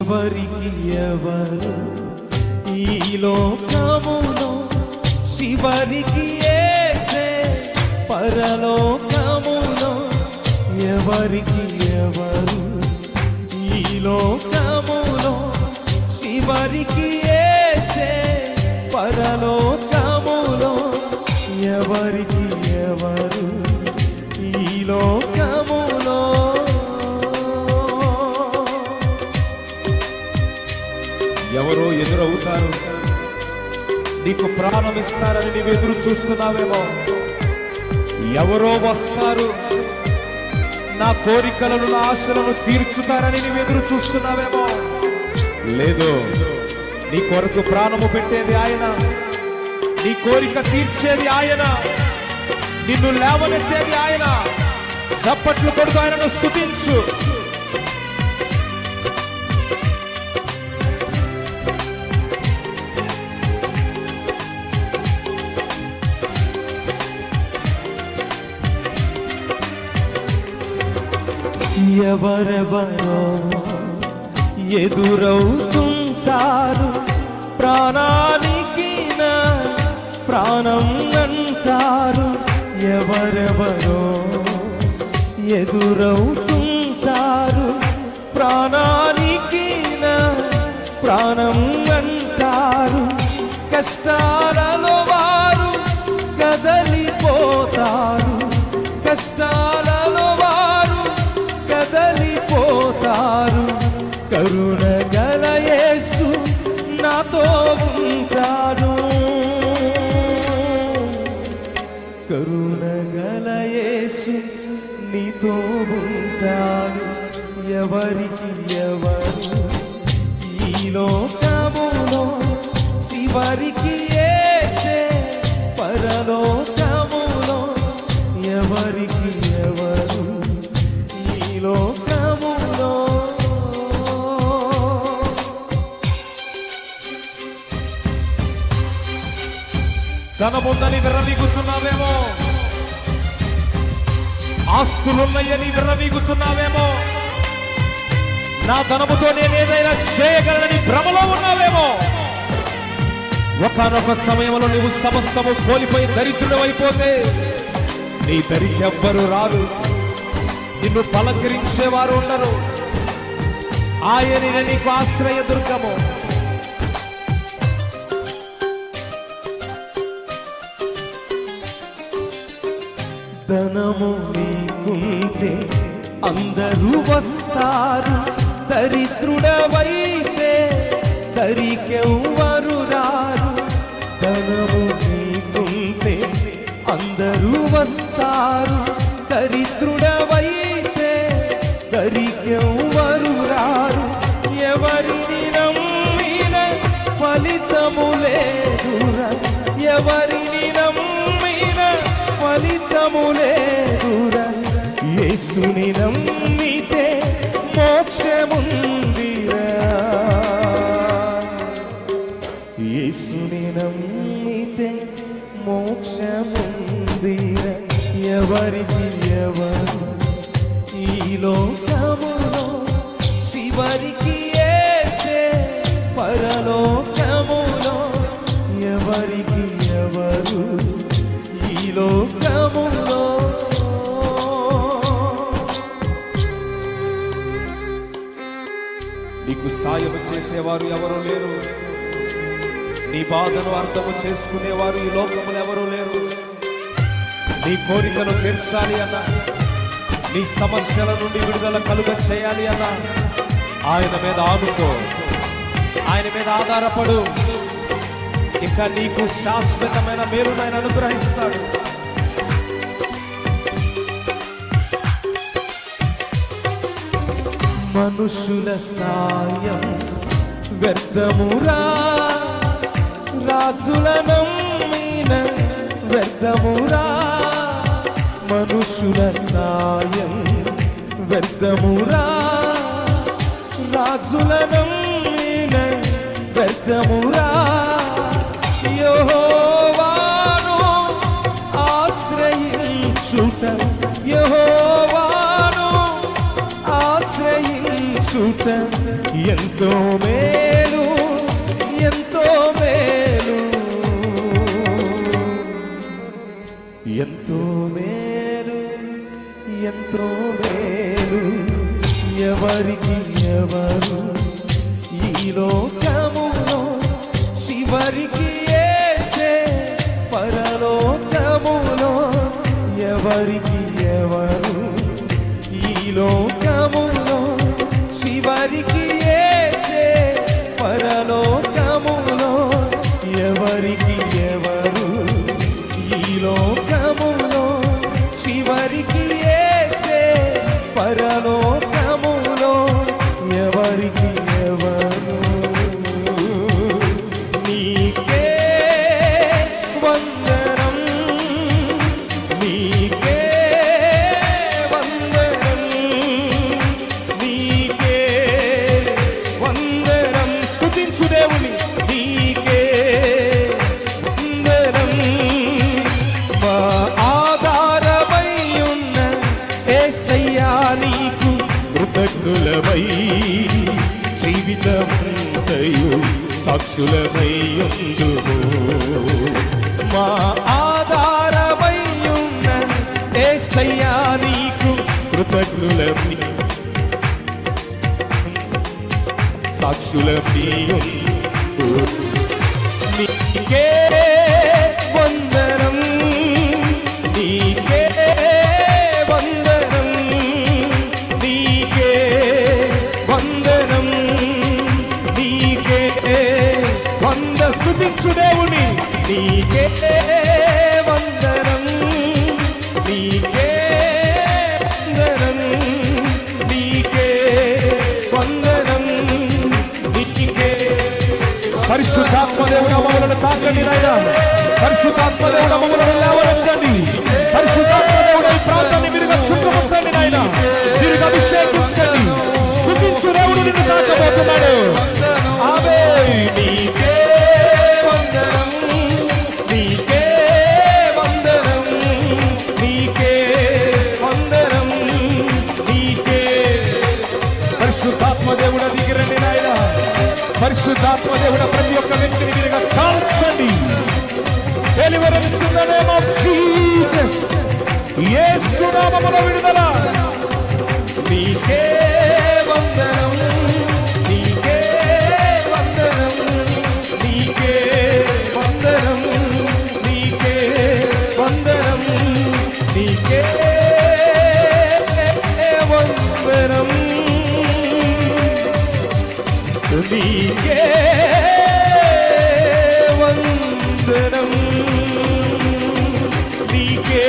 ఎవరికి ఎవరు ఈ లోకములో చివరికి యేసే పరలోకములో ఎవరికి ఎవరు ఈ లోకములో చివరికి యేసే పరలోకములో ఎవరికి ఎవరు ఈ లోకములో ఎవరో ఎదురవుతారు, నీకు ప్రాణం ఇస్తారని నీవు ఎదురు చూస్తున్నావేమో. ఎవరో వస్తారు, నా కోరికలను నా ఆశలను తీర్చుతారని నీవు ఎదురు చూస్తున్నావేమో. లేదు, నీ కొరకు ప్రాణము పెట్టేది ఆయన, నీ కోరిక తీర్చేది ఆయన, నిన్ను లేవనెత్తేది ఆయన. చప్పట్లు కొడుతూ ఆయనను స్తుతించు. ఎవరెవరో ఎదురవుతుంటారు, ప్రాణానికి నా ప్రాణం అంటారు. ఎవరెవరో ఎదురవుతుంటారు, ప్రాణానికి నా ప్రాణం అంటారు. కష్టాలలో వారు కదలిపోతారు, కష్టాలలో వారు కదలిపోతారు. కరుణ గల యేసు నాతో ఉంటాడు, కరుణ గల యేసు నీతో ఉంటాడు. ఎవరికి ఎవరు ఈ లోకములో చివరికి యేసే పరలోకములో ఎవరికి ఎవరు ఈ లోకములో. ధనముందని విర్రవీగుతున్నావేమో, ఆస్తులున్నాయని విర్రవీగుతున్నావేమో, నా ధనముతో నేనేదైనా చేయగలనని భ్రమలో ఉన్నావేమో. ఒకానొక సమయంలో నువ్వు సమస్తము కోల్పోయి దరిద్రుడమైపోతే నీ దరికి ఎవ్వరు రారు, నిన్ను పలకరించేవారు ఉండరు. ఆయనే నీకు ఆశ్రయ దుర్గము. ధనము నీకుంటే అందరూ వస్తారు, దరిద్రుడవైతే దరికెవ్వరు రారు. ధనము నీకుంటే అందరూ వస్తారు, దరిద్రుడవైతే దరికెవ్వరు రారు. ఎవరిని నమ్మిన ఫలితము లేదురా, ఎవరిని నమ్మిన ఫలితము లేదురా. యేసుని నమ్మితే మోక్షముందిరా, యేసుని నమ్మితే మోక్షముందిరా. ఎవరికి ఎవరు ఈ లోకములో చివరికి యేసే పరలోకములో ఎవరికి ఎవరు ఈ లోకములో. నీకు సాయం చేసేవారు ఎవరు లేరు, నీ బాధను అర్థము చేసుకునేవారు ఈ లోకములు ఎవరు లేరు. నీ కోరికను తీర్చాలి అన్నా, నీ సమస్యల నుండి విడుదల కలుగ చేయాలి అన్నా ఆయన మీద ఆనుకో, ఆయన మీద ఆధారపడు. ఇంకా నీకు శాశ్వతమైన మేలును ఆయన అనుగ్రహిస్తాడు. మనుషుల సాయం వ్యర్థమురా, రాజుల నమ్మిన వ్యర్థమురా. మనుషుల సాయం వ్యర్థమురా, రాజుల నమ్మిన వ్యర్థమురా. యెహోవాను ఆశ్రయించుట, యెహోవాను ఆశ్రయించుట ఎంత ఎంతో మేలు ఎంతో మేలు ఎంతో మేలు ఎంతో మేలు ఎవరికి ఎవరు ఈ లోకములో చివరికి యేసే పరలోకములో ఎవరికి ఎవరు ఈ లోకములో చివరికి యేసే పరలోకములో ఎవరికి ఎవరు ఈ లోకములో చివరికి యేసే పరలోకములో ఎవరికి ఎవరు నీకే వందనం నీకే వందనం నీకే వందనం స్తుతించు దేవుని నీకే వందనం మా ఆధారమై ఉన్న యేసయ్యా నీకు కృతజ్ఞులమై జీవితమంతయు సాక్షులమై ఉందుము మా ఆధారమై ఉన్న యేసయ్యా నీకు కృతజ్ఞులమై సాక్షులమై ఉందుము నీకే వందనం నీకే వందనం నీకే వందనం నీకే స్తుతించు దేవుని నీకే వందనం నీకే వందనం నీకే వందనం నీకే పరిశుద్ధాత్మ దేవుడు మమ్మలను తాకండి నాయనా పరిశుద్ధాత్మ దేవుడు మమ్మలను లేవనెత్తండి పరిశుద్ధాత్మ దేవుడు ఈ ప్రాంతాన్ని విరిగా చుట్టుముట్టండి నాయనా విరిగా అభిషేకించండి స్తుతించు దేవుడు నిన్ను తాకబోతున్నాడు ఆమేన్ నీకే వందనం నీకే వందనం నీకే వందనం నీకే పరిశుద్ధాత్మ దేవుడు దిగిరండి నాయనా పరిశుద్ధాత్మ దేవుడు ప్రతి ఒక్క వ్యక్తిని విరిగా కాల్చండి deliverance in the name of Jesus Yesu నామములో విడుదల నీకే వందనం నీకే వందనం నీకే వందనం నీకే వందనం నీకే వందనం నీకే వందనం నీకే